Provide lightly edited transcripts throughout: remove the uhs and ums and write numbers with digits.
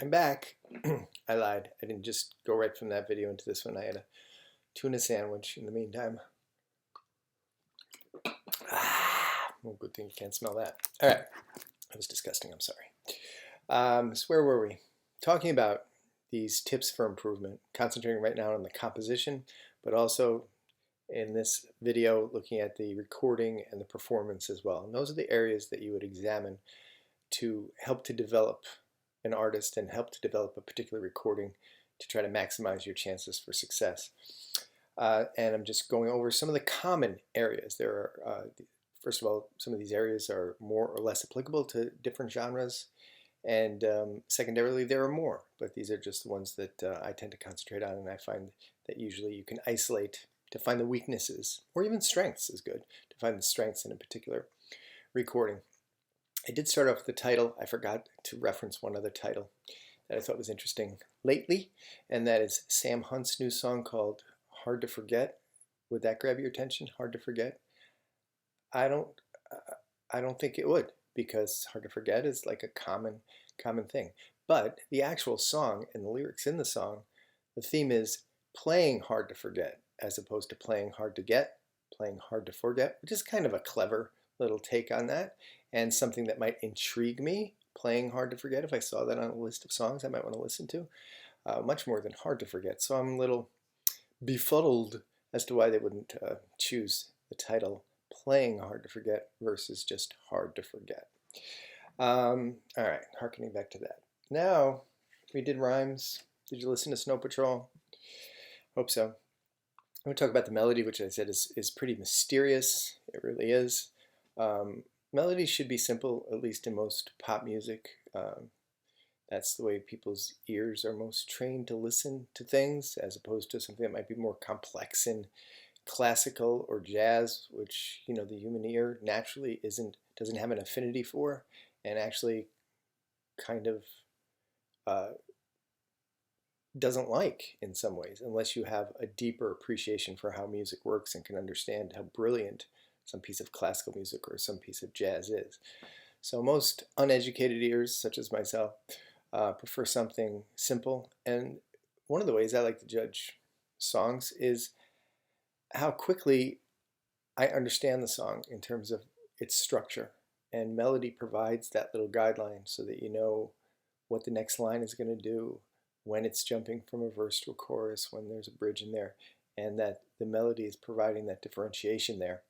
I'm back. I lied. I didn't just go right from that video into this one. I had a tuna sandwich in the meantime. Well, good thing you can't smell that. All right. That was disgusting. I'm sorry. So where were we? Talking about these tips for improvement, concentrating right now on the composition, but also in this video looking at the recording and the performance as well. And those are the areas that you would examine to help to develop an artist and help to develop a particular recording to try to maximize your chances for success. And I'm just going over some of the common areas. There are, first of all, some of these areas are more or less applicable to different genres. And secondarily, there are more, but these are just the ones that I tend to concentrate on, and I find that usually you can isolate to find the weaknesses, or even strengths is good, to find the strengths in a particular recording. I did start off with the title. I forgot to reference one other title that I thought was interesting lately, and that is Sam Hunt's new song called Hard to Forget. Would that grab your attention? Hard to Forget? I don't I don't think it would, because Hard to Forget is like a common thing. But the actual song and the lyrics in the song, the theme is playing hard to forget as opposed to playing hard to get, playing hard to forget, which is kind of a clever little take on that and something that might intrigue me. Playing hard to forget, if I saw that on a list of songs I might want to listen to, much more than hard to forget. So I'm a little befuddled as to why they wouldn't choose the title Playing Hard to Forget versus just Hard to Forget. All right, harkening back to that. Now, we did rhymes. Did you listen to Snow Patrol? Hope so. I'm going to talk about the melody, which I said is pretty mysterious. It really is. Melodies should be simple, at least in most pop music. That's the way people's ears are most trained to listen to things, as opposed to something that might be more complex in classical or jazz, which the human ear naturally doesn't have an affinity for, and actually kind of doesn't like in some ways, unless you have a deeper appreciation for how music works and can understand how brilliant some piece of classical music or some piece of jazz is. So most uneducated ears, such as myself, prefer something simple. And one of the ways I like to judge songs is how quickly I understand the song in terms of its structure. And melody provides that little guideline so that you know what the next line is going to do, when it's jumping from a verse to a chorus, when there's a bridge in there, and that the melody is providing that differentiation there,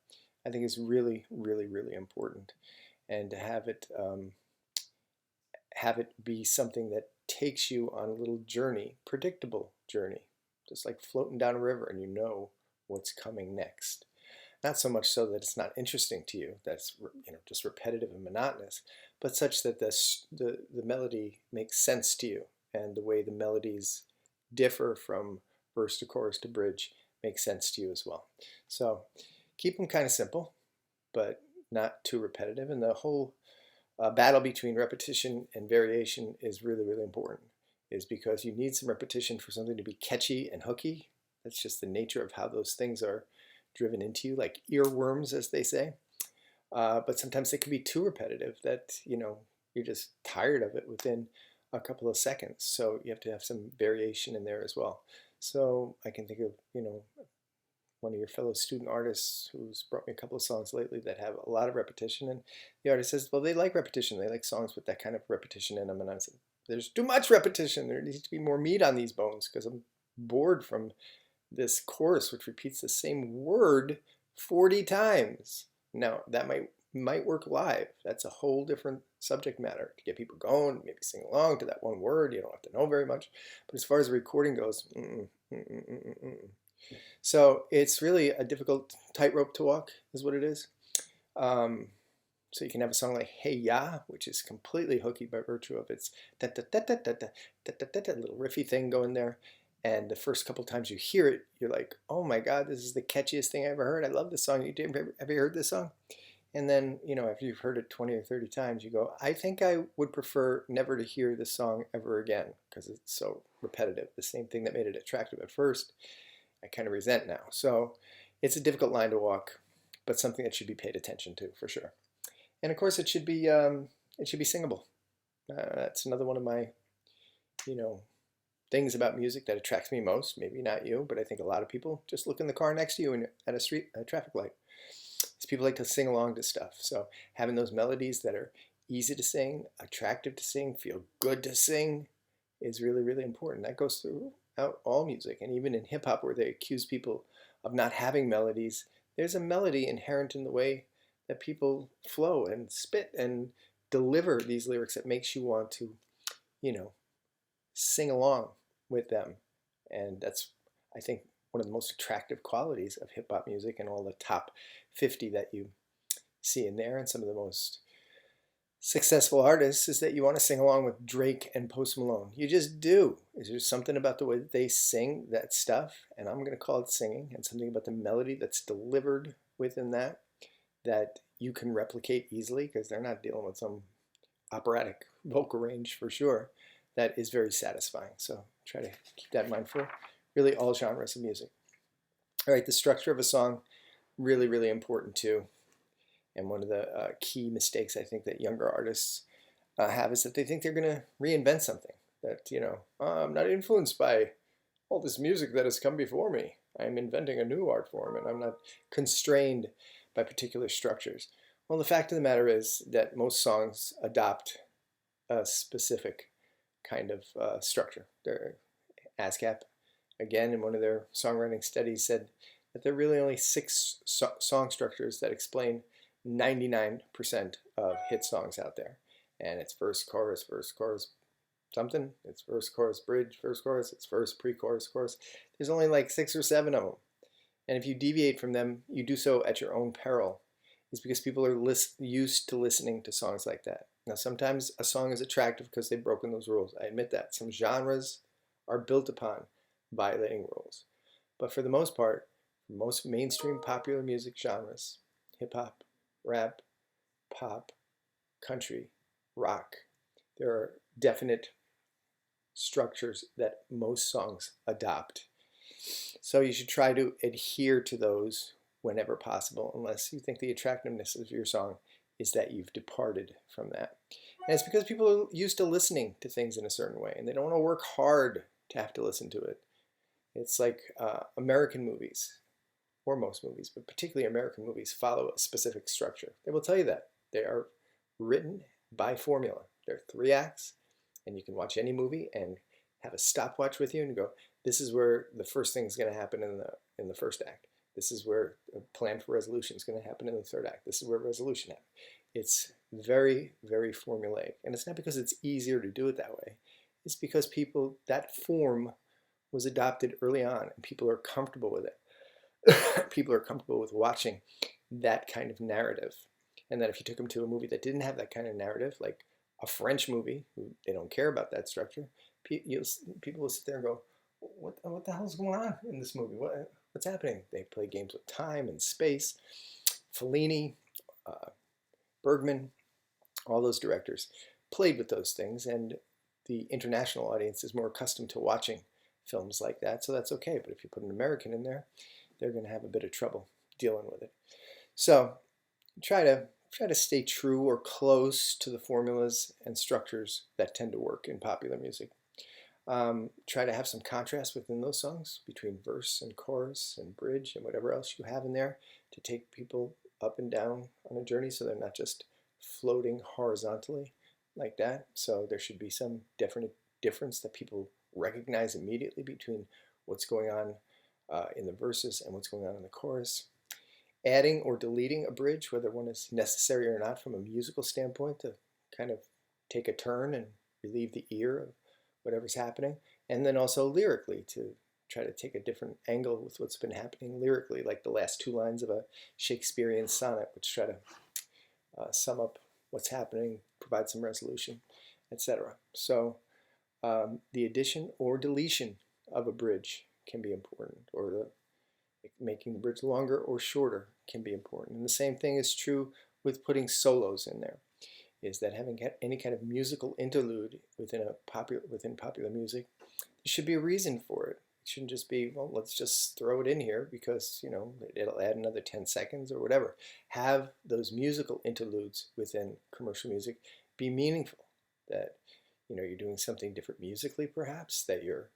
I think is really, really, really important. And to have it be something that takes you on a little journey, predictable journey, just like floating down a river and you know what's coming next. Not so much so that it's not interesting to you, that's just repetitive and monotonous, but such that the melody makes sense to you, and the way the melodies differ from verse to chorus to bridge makes sense to you as well. So keep them kind of simple, but not too repetitive. And the whole battle between repetition and variation is really, really important, is because you need some repetition for something to be catchy and hooky. That's just the nature of how those things are driven into you, like earworms, as they say. But sometimes it can be too repetitive that you're just tired of it within a couple of seconds. So you have to have some variation in there as well. So I can think of one of your fellow student artists who's brought me a couple of songs lately that have a lot of repetition, and the artist says, well, they like repetition. They like songs with that kind of repetition in them. And I said, there's too much repetition. There needs to be more meat on these bones, because I'm bored from this chorus which repeats the same word 40 times. Now, that might work live. That's a whole different subject matter to get people going, maybe sing along to that one word. You don't have to know very much. But as far as the recording goes, So it's really a difficult tightrope to walk, is what it is. So you can have a song like Hey Ya, which is completely hooky by virtue of its da da da da da da da da da little riffy thing going there. And the first couple times you hear it, you're like, oh my God, this is the catchiest thing I ever heard. I love this song. Have you heard this song? And then, after you've heard it 20 or 30 times, you go, I think I would prefer never to hear this song ever again, because it's so repetitive. The same thing that made it attractive at first, I kind of resent now. So it's a difficult line to walk, but something that should be paid attention to for sure. And of course, it should be singable. That's another one of my you know, things about music that attracts me most. Maybe not you, but I think a lot of people just look in the car next to you and at a traffic light. Is people like to sing along to stuff. So having those melodies that are easy to sing, attractive to sing, feel good to sing is really, really important. That goes throughout all music. And even in hip hop, where they accuse people of not having melodies, there's a melody inherent in the way that people flow and spit and deliver these lyrics that makes you want to, you know, sing along with them. And that's, I think, one of the most attractive qualities of hip hop music, and all the top 50 that you see in there, and some of the most successful artists, is that you want to sing along with Drake and Post Malone. You just do. There's something about the way that they sing that stuff, and I'm going to call it singing, and something about the melody that's delivered within that you can replicate easily, because they're not dealing with some operatic vocal range for sure. That is very satisfying. So try to keep that in mind for really all genres of music. All right, the structure of a song, really, really important too. And one of the key mistakes I think that younger artists have is that they think they're going to reinvent something. That, I'm not influenced by all this music that has come before me. I'm inventing a new art form, and I'm not constrained by particular structures. Well, the fact of the matter is that most songs adopt a specific kind of structure. ASCAP, again, in one of their songwriting studies, said that there are really only 6 song structures that explain 99% of hit songs out there. And it's verse, chorus, something. It's verse, chorus, bridge, verse, chorus. It's verse, pre-chorus, chorus. There's only like 6 or 7 of them. And if you deviate from them, you do so at your own peril. It's because people are used to listening to songs like that. Now, sometimes a song is attractive because they've broken those rules. I admit that. Some genres are built upon violating rules. But for the most part, most mainstream popular music genres, hip-hop, rap, pop, country, rock, there are definite structures that most songs adopt. So you should try to adhere to those whenever possible, unless you think the attractiveness of your song is that you've departed from that. And it's because people are used to listening to things in a certain way, and they don't want to work hard to have to listen to it. It's like American movies, or most movies, but particularly American movies, follow a specific structure. They will tell you that. They are written by formula. There are 3 acts, and you can watch any movie and have a stopwatch with you and go, this is where the first thing is going to happen in the first act. This is where a plan for resolution is going to happen in the 3rd act. This is where resolution happens. It's very, very formulaic. And it's not because it's easier to do it that way. It's because that form was adopted early on, and people are comfortable with it. People are comfortable with watching that kind of narrative. And that if you took them to a movie that didn't have that kind of narrative, like a French movie, they don't care about that structure, people will sit there and go, what the hell's going on in this movie? What's happening? They play games with time and space. Fellini, Bergman, all those directors played with those things, and the international audience is more accustomed to watching films like that, so that's okay. But if you put an American in there, they're going to have a bit of trouble dealing with it. So try to stay true or close to the formulas and structures that tend to work in popular music. Try to have some contrast within those songs between verse and chorus and bridge and whatever else you have in there to take people up and down on a journey, so they're not just floating horizontally like that. So there should be some difference that people recognize immediately between what's going on in the verses and what's going on in the chorus. Adding or deleting a bridge, whether one is necessary or not from a musical standpoint, to kind of take a turn and relieve the ear of whatever's happening. And then also lyrically, to try to take a different angle with what's been happening lyrically, like the last 2 lines of a Shakespearean sonnet, which try to sum up what's happening, provide some resolution, etc. So the addition or deletion of a bridge can be important, or making the bridge longer or shorter can be important. And the same thing is true with putting solos in there, is that having any kind of musical interlude within popular music, there should be a reason for it. It shouldn't just be, well, let's just throw it in here because, it'll add another 10 seconds or whatever. Have those musical interludes within commercial music be meaningful, that you're doing something different musically, perhaps, that you're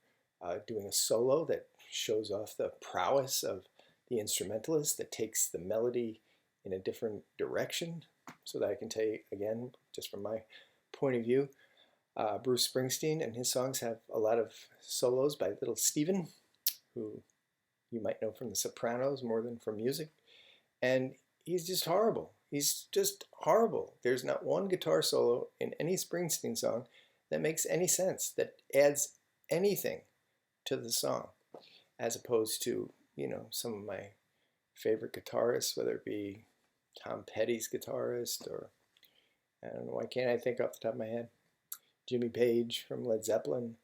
doing a solo that shows off the prowess of the instrumentalist, that takes the melody in a different direction. So that I can tell you, again, just from my point of view, Bruce Springsteen and his songs have a lot of solos by Little Steven, who you might know from The Sopranos more than from music. And he's just horrible. He's just horrible. There's not one guitar solo in any Springsteen song that makes any sense, that adds anything to the song, as opposed to, some of my favorite guitarists, whether it be Tom Petty's guitarist, or I don't know, why can't I think off the top of my head? Jimmy Page from Led Zeppelin.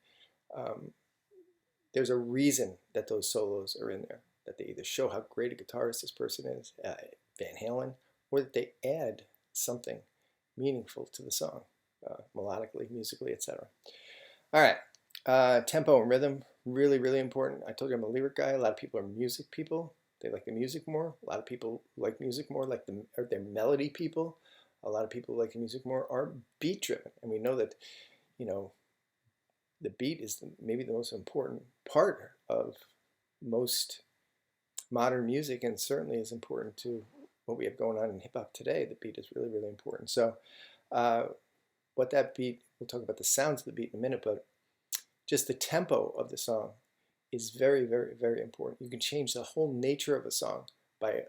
There's a reason that those solos are in there, that they either show how great a guitarist this person is, Van Halen, or that they add something meaningful to the song, melodically, musically, etc. All right, tempo and rhythm, really, really important. I told you I'm a lyric guy. A lot of people are music people. They like the music more. A lot of people like music more, they're melody people. A lot of people who like the music more are beat driven. And we know that, the beat is maybe the most important part of most modern music, and certainly is important to what we have going on in hip hop today. The beat is really, really important. So what that beat, we'll talk about the sounds of the beat in a minute, but just the tempo of the song is very, very, very important. You can change the whole nature of a song by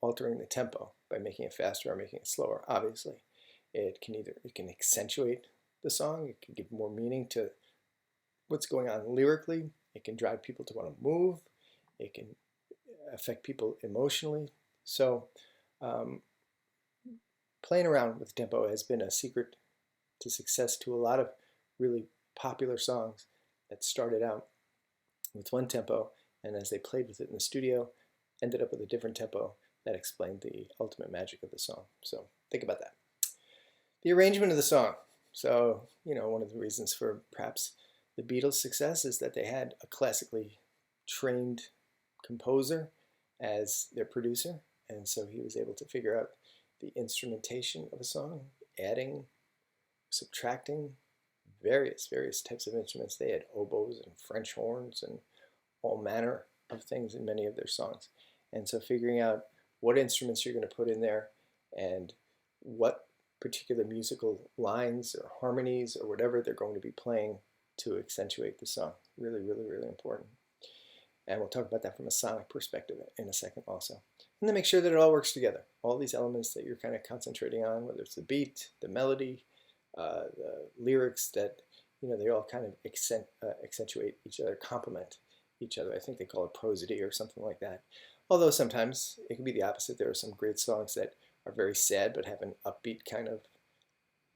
altering the tempo, by making it faster or making it slower. Obviously, it can accentuate the song, it can give more meaning to what's going on lyrically, it can drive people to want to move, it can affect people emotionally. So playing around with tempo has been a secret to success to a lot of really popular songs that started out with one tempo, and as they played with it in the studio, ended up with a different tempo that explained the ultimate magic of the song. So think about that. The arrangement of the song. So, one of the reasons for perhaps the Beatles' success is that they had a classically trained composer as their producer, and so he was able to figure out the instrumentation of a song, adding, subtracting various types of instruments. They had oboes and French horns and all manner of things in many of their songs. And so figuring out what instruments you're going to put in there and what particular musical lines or harmonies or whatever they're going to be playing to accentuate the song. Really, really, really important. And we'll talk about that from a sonic perspective in a second also. And then make sure that it all works together. All these elements that you're kind of concentrating on, whether it's the beat, the melody, the lyrics, that they all kind of accentuate each other, complement each other. I think they call it prosody or something like that. Although sometimes it can be the opposite. There are some great songs that are very sad but have an upbeat kind of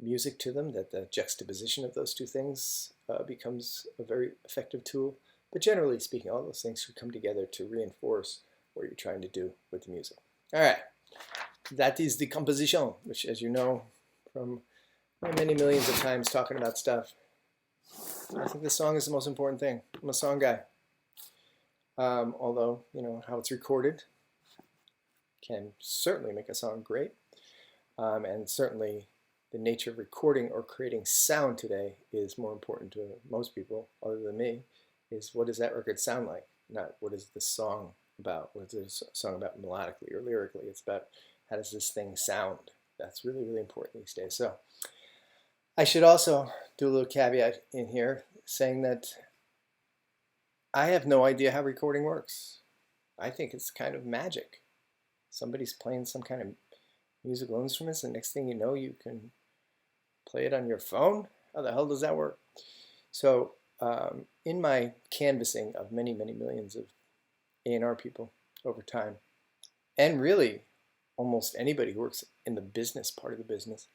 music to them, that the juxtaposition of those two things becomes a very effective tool. But generally speaking, all those things should come together to reinforce what you're trying to do with the music. All right, that is the composition, which, as you know from my many millions of times talking about stuff, I think the song is the most important thing. I'm a song guy. Although, how it's recorded can certainly make a song great. And certainly the nature of recording or creating sound today is more important to most people, other than me, is what does that record sound like? Not what is the song about? What is the song about melodically or lyrically? It's about how does this thing sound? That's really, really important these days. So I should also do a little caveat in here saying that I have no idea how recording works. I think it's kind of magic. Somebody's playing some kind of musical instruments, and next thing you know, you can play it on your phone. How the hell does that work? So in my canvassing of many, many millions of A&R people over time, and really almost anybody who works in the business part of the business,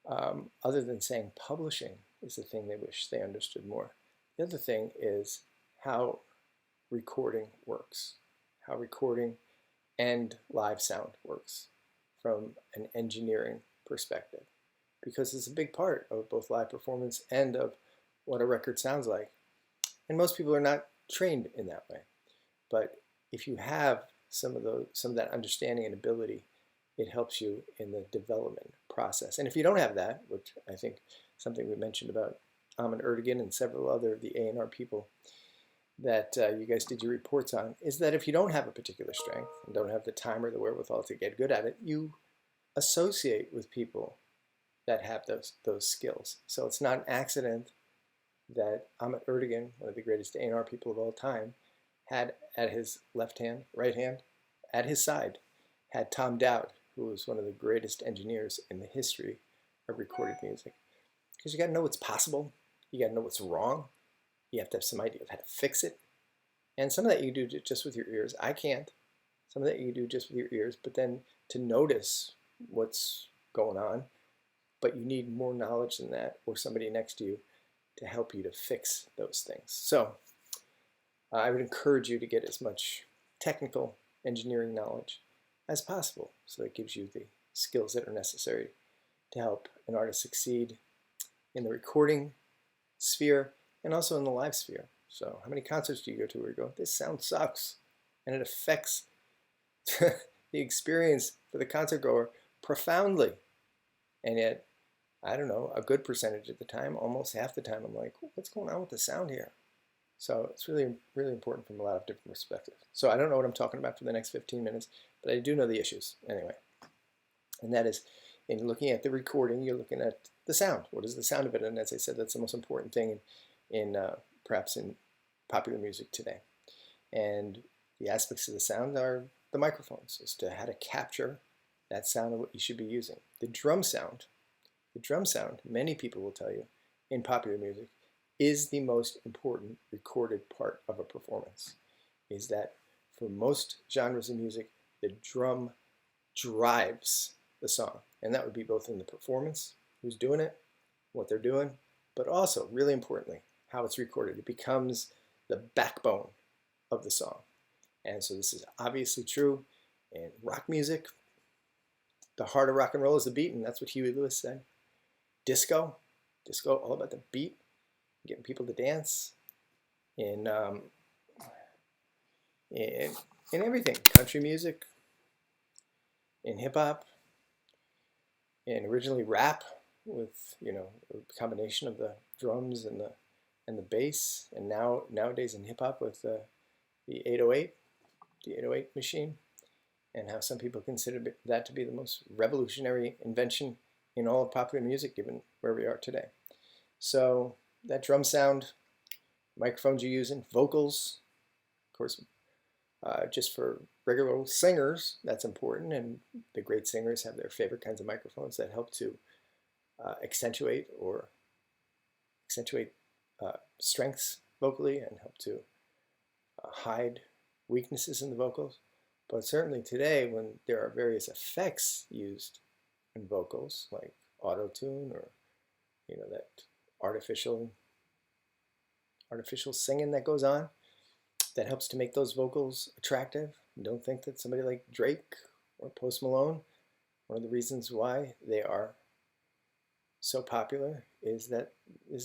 other than saying publishing is the thing they wish they understood more. The other thing is how recording works, how recording and live sound works from an engineering perspective, because it's a big part of both live performance and of what a record sounds like. And most people are not trained in that way. But if you have some of that understanding and ability, it helps you in the development process. And if you don't have that, which I think something we mentioned about A&R-Development and several other of the A&R people that you guys did your reports on, is that if you don't have a particular strength and don't have the time or the wherewithal to get good at it, you associate with people that have those skills. So it's not an accident that Amit Erdogan, one of the greatest A&R people of all time, had at his right hand, at his side, had Tom Dowd, who was one of the greatest engineers in the history of recorded music. Because you got to know what's possible, you got to know what's wrong, you have to have some idea of how to fix it. And some of that you do just with your ears. I can't. Some of that you do just with your ears, but then to notice what's going on, but you need more knowledge than that, or somebody next to you to help you to fix those things. So I would encourage you to get as much technical engineering knowledge as possible, so it gives you the skills that are necessary to help an artist succeed in the recording sphere and also in the live sphere. So how many concerts do you go to where you go, this sound sucks, and it affects the experience for the concert goer profoundly, and yet, I don't know, a good percentage of the time, almost half the time, I'm like, what's going on with the sound here? So it's really, really important from a lot of different perspectives. So I don't know what I'm talking about for the next 15 minutes, but I do know the issues anyway. And that is, in looking at the recording, you're looking at the sound. What is the sound of it? And as I said, that's the most important thing in perhaps in popular music today. And the aspects of the sound are the microphones, as to how to capture that sound of what you should be using. The drum sound, many people will tell you, in popular music, is the most important recorded part of a performance. Is that for most genres of music, the drum drives the song. And that would be both in the performance, who's doing it, what they're doing, but also, really importantly, how it's recorded. It becomes the backbone of the song. And so this is obviously true in rock music. The heart of rock and roll is the beat, and that's what Huey Lewis said. Disco, all about the beat, getting people to dance. In everything, country music, in hip hop, in originally rap, with a combination of the drums and the bass, and nowadays in hip hop with the 808 machine, and how some people consider that to be the most revolutionary invention in all of popular music, given where we are today. So that drum sound, microphones you're using, vocals, of course, just for regular old singers, that's important, and the great singers have their favorite kinds of microphones that help to accentuate strengths vocally and help to hide weaknesses in the vocals. But certainly today, when there are various effects used in vocals, like auto-tune or that artificial singing that goes on, that helps to make those vocals attractive. And don't think that somebody like Drake or Post Malone, one of the reasons why they are so popular is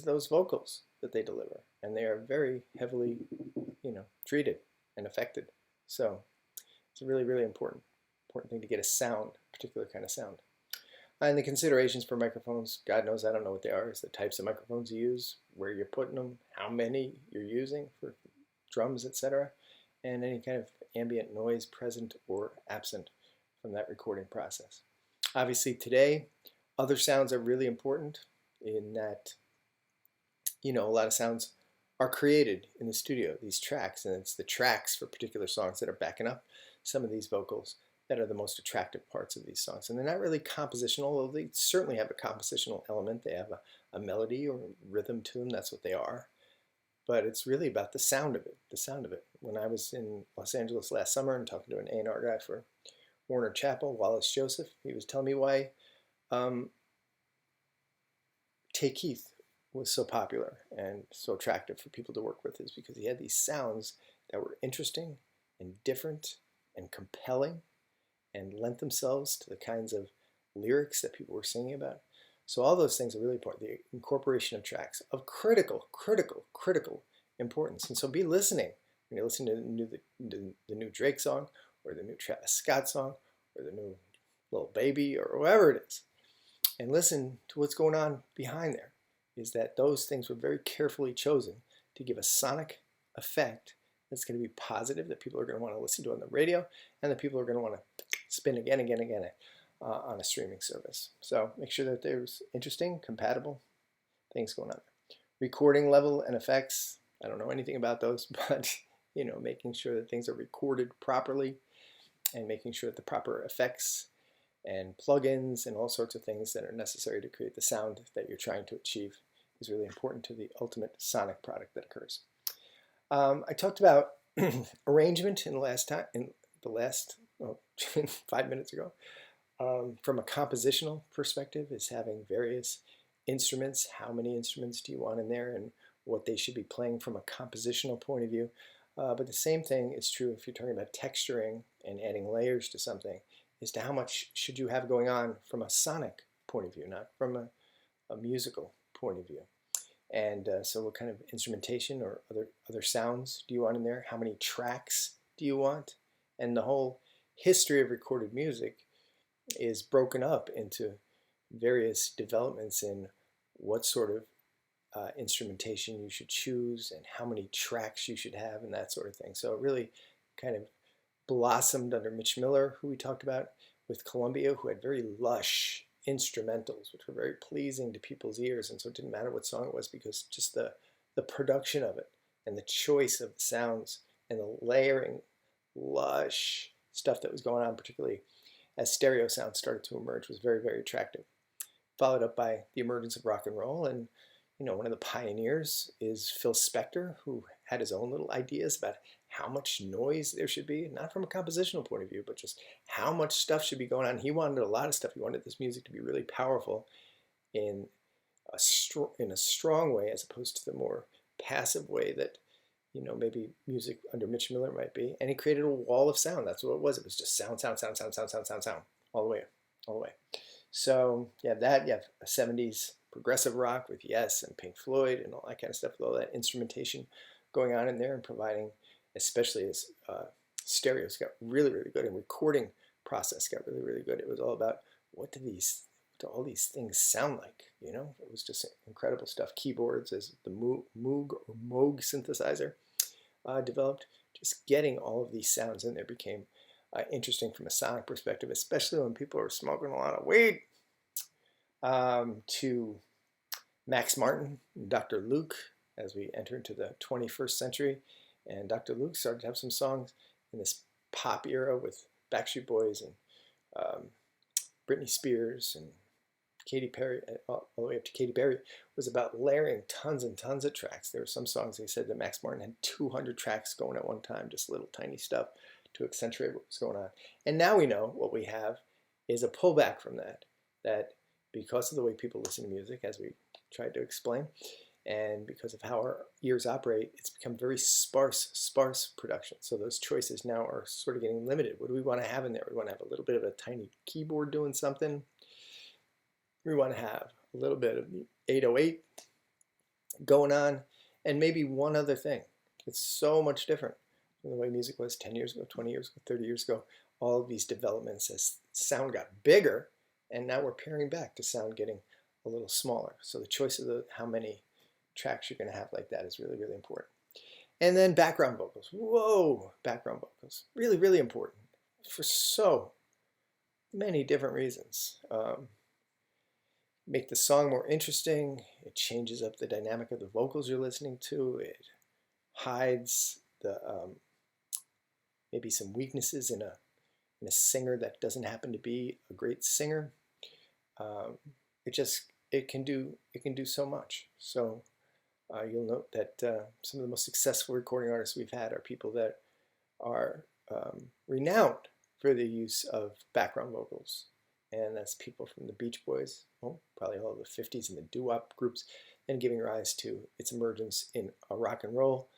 those vocals that they deliver, and they are very heavily treated and affected. So it's a really, really important thing to get a sound, particular kind of sound. And the considerations for microphones, God knows I don't know what they are. It's the types of microphones you use, where you're putting them, how many you're using for drums, etc., and any kind of ambient noise present or absent from that recording process. Obviously today, other sounds are really important in that, a lot of sounds are created in the studio, these tracks, and it's the tracks for particular songs that are backing up some of these vocals that are the most attractive parts of these songs. And they're not really compositional, although they certainly have a compositional element. They have a melody or rhythm to them, that's what they are. But it's really about the sound of it, When I was in Los Angeles last summer and talking to an A&R guy for Warner Chappell, Wallace Joseph, he was telling me why Tay Keith was so popular and so attractive for people to work with, is because he had these sounds that were interesting and different and compelling and lent themselves to the kinds of lyrics that people were singing about. So all those things are really important. The incorporation of tracks of critical importance. And so be listening when you listen to the new Drake song, or the new Travis Scott song, or the new Lil Baby, or whoever it is, and listen to what's going on behind there. is that those things were very carefully chosen to give a sonic effect that's going to be positive, that people are going to want to listen to on the radio, and that people are going to want to spin again on a streaming service. So make sure that there's interesting, compatible things going on there. Recording level and effects, I don't know anything about those, but making sure that things are recorded properly and making sure that the proper effects and plugins and all sorts of things that are necessary to create the sound that you're trying to achieve is really important to the ultimate sonic product that occurs. I talked about arrangement in the last 5 minutes ago. From a compositional perspective, is having various instruments. How many instruments do you want in there, and what they should be playing from a compositional point of view. But the same thing is true if you're talking about texturing and adding layers to something, as to how much should you have going on from a sonic point of view, not from a musical point of view. And so what kind of instrumentation or other sounds do you want in there? How many tracks do you want? And the whole history of recorded music is broken up into various developments in what sort of instrumentation you should choose and how many tracks you should have and that sort of thing. So it really kind of blossomed under Mitch Miller, who we talked about, with Columbia, who had very lush instrumentals, which were very pleasing to people's ears. And so it didn't matter what song it was, because just the production of it and the choice of the sounds and the layering, lush stuff that was going on, particularly as stereo sound started to emerge, was very, very attractive. Followed up by the emergence of rock and roll, and one of the pioneers is Phil Spector, who had his own little ideas about how much noise there should be, not from a compositional point of view, but just how much stuff should be going on. He wanted a lot of stuff. He wanted this music to be really powerful in a strong way, as opposed to the more passive way that maybe music under Mitch Miller might be. And he created a wall of sound. That's what it was. It was just sound, sound, sound, sound, sound, sound, sound, sound, all the way, all the way. So you have that. You have a 70s progressive rock with Yes and Pink Floyd and all that kind of stuff, with all that instrumentation going on in there, and providing, especially as stereos got really, really good, and recording process got really, really good. It was all about what do all these things sound like? It was just incredible stuff. Keyboards, as the Moog synthesizer developed, just getting all of these sounds in there became interesting from a sonic perspective, especially when people are smoking a lot of weed. To Max Martin and Dr. Luke, as we enter into the 21st century. And Dr. Luke started to have some songs in this pop era with Backstreet Boys and Britney Spears and Katy Perry, all the way up to Katy Perry, was about layering tons and tons of tracks. There were some songs, they said, that Max Martin had 200 tracks going at one time, just little tiny stuff to accentuate what was going on. And now we know what we have is a pullback from that because of the way people listen to music, as we tried to explain, and because of how our ears operate, it's become very sparse production. So those choices now are sort of getting limited. What do we want to have in there? We want to have a little bit of a tiny keyboard doing something. We want to have a little bit of the 808 going on, and maybe one other thing. It's so much different from the way music was 10 years ago, 20 years ago, 30 years ago. All of these developments as sound got bigger, and now we're paring back to sound getting a little smaller. So the choice of how many tracks you're going to have like that is really, really important. And then background vocals. Whoa, background vocals. Really, really important for so many different reasons. Make the song more interesting. It changes up the dynamic of the vocals you're listening to. It hides the maybe some weaknesses in a singer that doesn't happen to be a great singer. It can do so much. So you'll note that some of the most successful recording artists we've had are people that are renowned for the use of background vocals. And that's people from the Beach Boys, probably all of the 50s and the doo-wop groups, and giving rise to its emergence in a rock and roll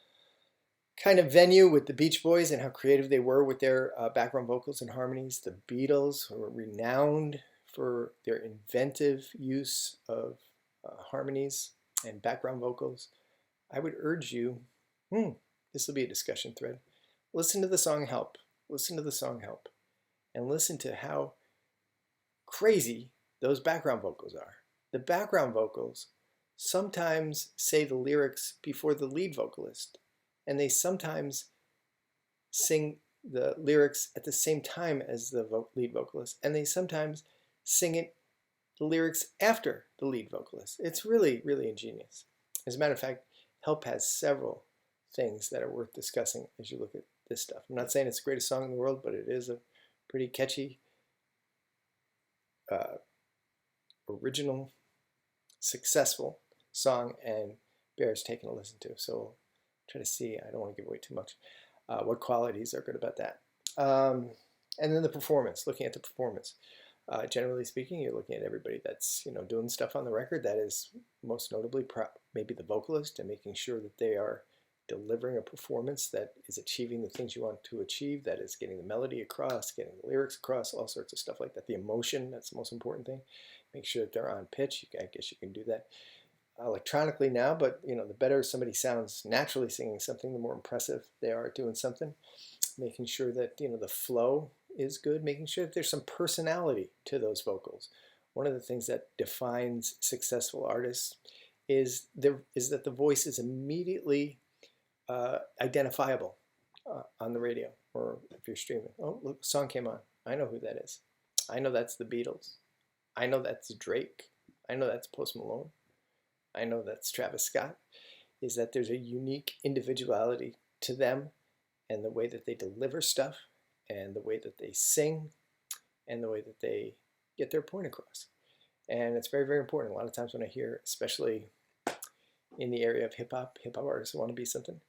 kind of venue with the Beach Boys and how creative they were with their background vocals and harmonies. The Beatles were renowned for their inventive use of harmonies and background vocals. I would urge you, this will be a discussion thread, listen to the song Help. Listen to the song Help. And listen to how crazy those background vocals are. The background vocals sometimes say the lyrics before the lead vocalist, and they sometimes sing the lyrics at the same time as the lead vocalist, and they sometimes sing the lyrics after the lead vocalist. It's really, really ingenious. As a matter of fact, Help has several things that are worth discussing as you look at this stuff. I'm not saying it's the greatest song in the world, but it is a pretty catchy, original, successful song, and bears taking a listen to. So we'll try to see, I don't want to give away too much, what qualities are good about that. And then the performance, looking at the performance. Generally speaking, you're looking at everybody that's doing stuff on the record. That is most notably maybe the vocalist, and making sure that they are delivering a performance that is achieving the things you want to achieve, that is getting the melody across, getting the lyrics across, all sorts of stuff like that. The emotion, that's the most important thing. Make sure that they're on pitch. I guess you can do that electronically now, but the better somebody sounds naturally singing something, the more impressive they are at doing something. Making sure that the flow is good, making sure that there's some personality to those vocals. One of the things that defines successful artists is that the voice is immediately identifiable on the radio, or if you're streaming. Oh, look, a song came on. I know who that is. I know that's the Beatles. I know that's Drake. I know that's Post Malone. I know that's Travis Scott. Is that there's a unique individuality to them, and the way that they deliver stuff, and the way that they sing, and the way that they get their point across. And it's very, very important. A lot of times when I hear, especially in the area of hip-hop artists who want to be something,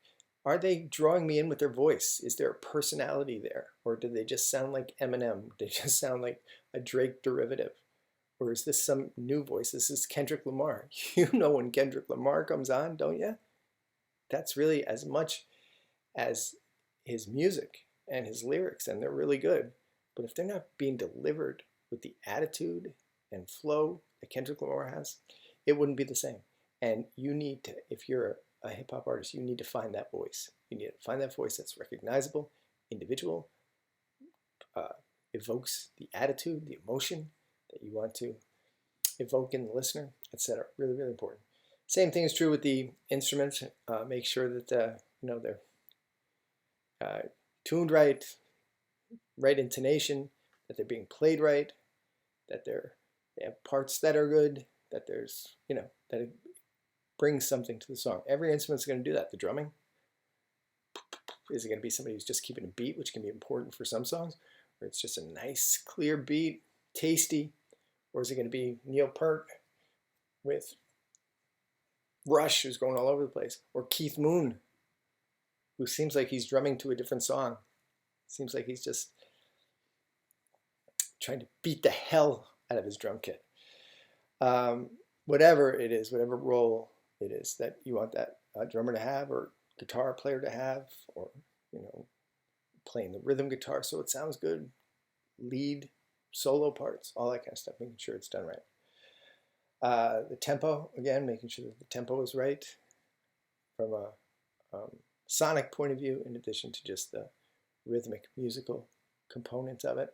are they drawing me in with their voice? Is there a personality there? Or do they just sound like Eminem? Do they just sound like a Drake derivative? Or is this some new voice? This is Kendrick Lamar. You know when Kendrick Lamar comes on, don't you? That's really as much as his music and his lyrics, and they're really good. But if they're not being delivered with the attitude and flow that Kendrick Lamar has, it wouldn't be the same. And you need to, if you're a hip-hop artist, you need to find that voice. You need to find that voice that's recognizable, individual, evokes the attitude, the emotion that you want to evoke in the listener, etc. Really, really important. Same thing is true with the instruments. Make sure that they're tuned right, right intonation, that they're being played right, that they have parts that are good, that there's that it brings something to the song. Every instrument's going to do that. The drumming, is it going to be somebody who's just keeping a beat, which can be important for some songs, or it's just a nice clear beat, tasty, or is it going to be Neil Peart with Rush, who's going all over the place, or Keith Moon, who seems like he's drumming to a different song. Seems like he's just trying to beat the hell out of his drum kit. Whatever it is, whatever role it is that you want that drummer to have, or guitar player to have, or playing the rhythm guitar so it sounds good, lead, solo parts, all that kind of stuff, making sure it's done right. The tempo, again, making sure that the tempo is right from a sonic point of view, in addition to just the rhythmic musical components of it.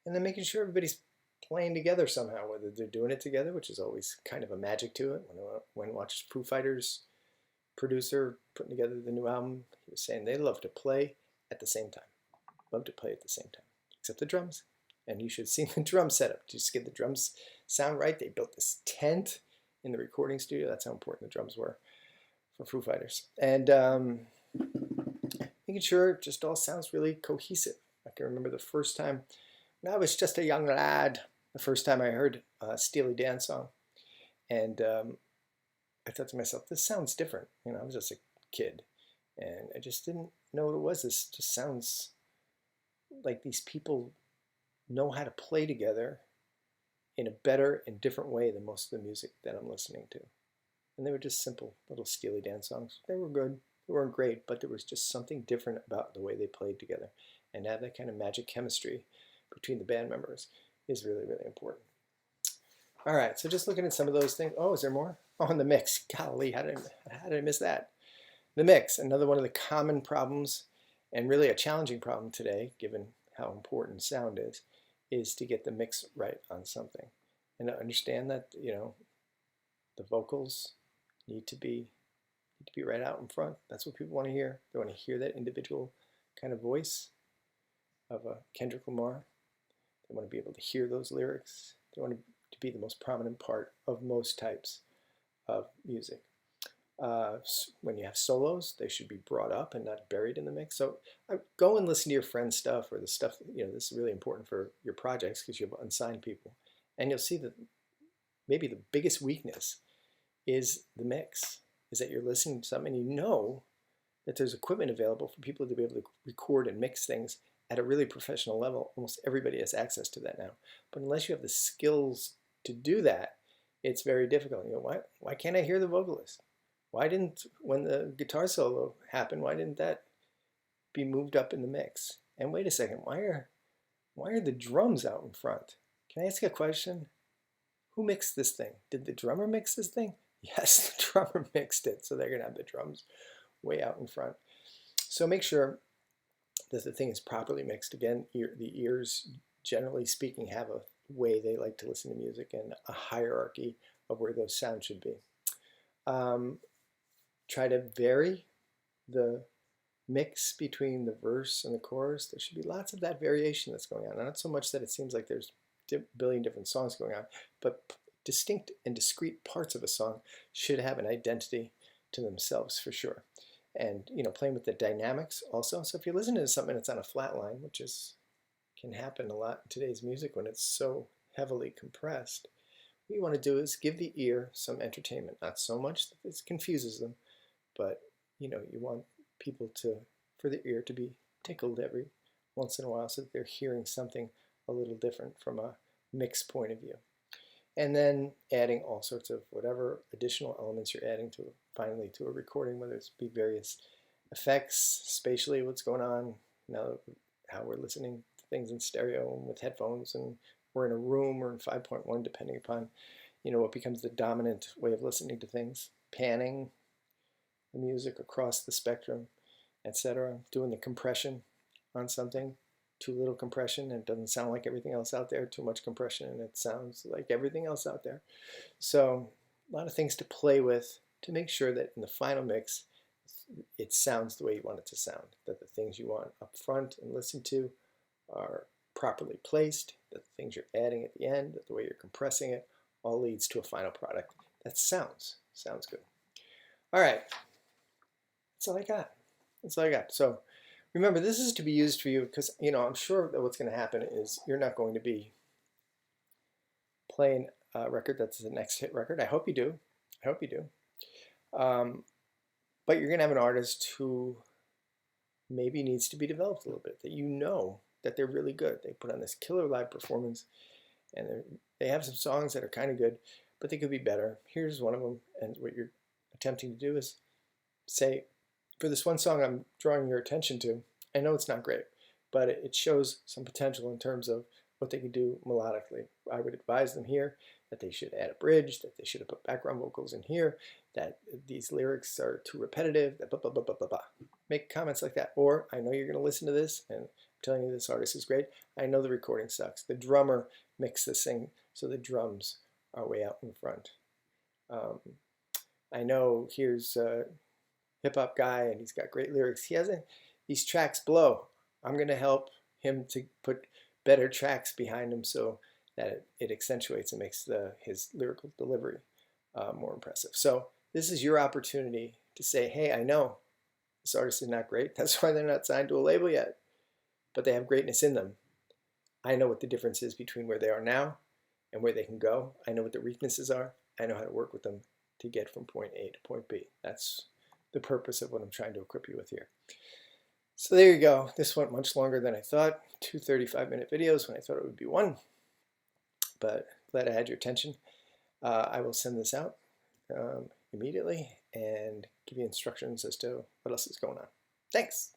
And then making sure everybody's playing together somehow, whether they're doing it together, which is always kind of a magic to it. When I watched Foo Fighters producer putting together the new album, he was saying they love to play at the same time. Love to play at the same time, except the drums. And you should see the drum setup. Just get the drums sound right. They built this tent in the recording studio. That's how important the drums were for Foo Fighters. And making sure it just all sounds really cohesive. I can remember the first time, when I was just a young lad, the first time I heard Steely Dan song. And I thought to myself, this sounds different. I was just a kid. And I just didn't know what it was. This just sounds like these people know how to play together in a better and different way than most of the music that I'm listening to. And they were just simple little Steely Dan songs. They were good. They weren't great, but there was just something different about the way they played together. And to have that kind of magic chemistry between the band members is really, really important. All right, so just looking at some of those things. Oh, is there more? Oh, and the mix. Golly, how did I miss that? The mix, another one of the common problems, and really a challenging problem today, given how important sound is to get the mix right on something. And to understand that, the vocals need to be right out in front. That's what people want to hear. They want to hear that individual kind of voice of a Kendrick Lamar. They want to be able to hear those lyrics. They want to be the most prominent part of most types of music. When you have solos, they should be brought up and not buried in the mix. So go and listen to your friend's stuff, or the stuff, this is really important for your projects because you have unsigned people. And you'll see that maybe the biggest weakness is the mix, is that you're listening to something and you know that there's equipment available for people to be able to record and mix things at a really professional level. Almost everybody has access to that now. But unless you have the skills to do that, it's very difficult. Why can't I hear the vocalist? Why didn't, when the guitar solo happened, why didn't that be moved up in the mix? And wait a second, why are the drums out in front? Can I ask a question? Who mixed this thing? Did the drummer mix this thing? Yes, the drummer mixed it. So they're going to have the drums way out in front. So make sure that the thing is properly mixed. Again, the ears, generally speaking, have a way they like to listen to music and a hierarchy of where those sounds should be. Try to vary the mix between the verse and the chorus. There should be lots of that variation that's going on. Not so much that it seems like there's a billion different songs going on, but distinct and discrete parts of a song should have an identity to themselves for sure. And playing with the dynamics also. So if you're listening to something that's on a flat line, which can happen a lot in today's music when it's so heavily compressed, what you want to do is give the ear some entertainment. Not so much that it confuses them, but you want people for the ear to be tickled every once in a while so that they're hearing something a little different from a mix point of view. And then adding all sorts of whatever additional elements you're adding finally to a recording, whether it's be various effects, spatially what's going on, now how we're listening to things in stereo and with headphones, and we're in a room or in 5.1 depending upon what becomes the dominant way of listening to things, panning the music across the spectrum, etc. Doing the compression on something, too little compression and it doesn't sound like everything else out there, too much compression and it sounds like everything else out there. So a lot of things to play with to make sure that in the final mix it sounds the way you want it to sound, that the things you want up front and listen to are properly placed, that the things you're adding at the end, that the way you're compressing it, all leads to a final product that sounds good. All right, that's all I got. That's all I got. So remember, this is to be used for you because, I'm sure that what's going to happen is you're not going to be playing a record that's the next hit record. I hope you do. I hope you do. But you're going to have an artist who maybe needs to be developed a little bit, that that they're really good. They put on this killer live performance, and they have some songs that are kind of good, but they could be better. Here's one of them, and what you're attempting to do is say, for this one song I'm drawing your attention to, I know it's not great, but it shows some potential in terms of what they can do melodically. I would advise them here that they should add a bridge, that they should have put background vocals in here, that these lyrics are too repetitive, that blah, blah, blah, blah, blah, blah. Make comments like that. Or, I know you're going to listen to this, and I'm telling you this artist is great. I know the recording sucks. The drummer mixed this thing so the drums are way out in front. I know here's a hip-hop guy, and he's got great lyrics. These tracks blow. I'm going to help him to put better tracks behind him so that it accentuates and makes his lyrical delivery more impressive. So this is your opportunity to say, hey, I know this artist is not great. That's why they're not signed to a label yet. But they have greatness in them. I know what the difference is between where they are now and where they can go. I know what their weaknesses are. I know how to work with them to get from point A to point B. That's the purpose of what I'm trying to equip you with here. So there you go. This went much longer than I thought. 2 35-minute videos when I thought it would be one. But glad I had your attention. I will send this out immediately and give you instructions as to what else is going on. Thanks.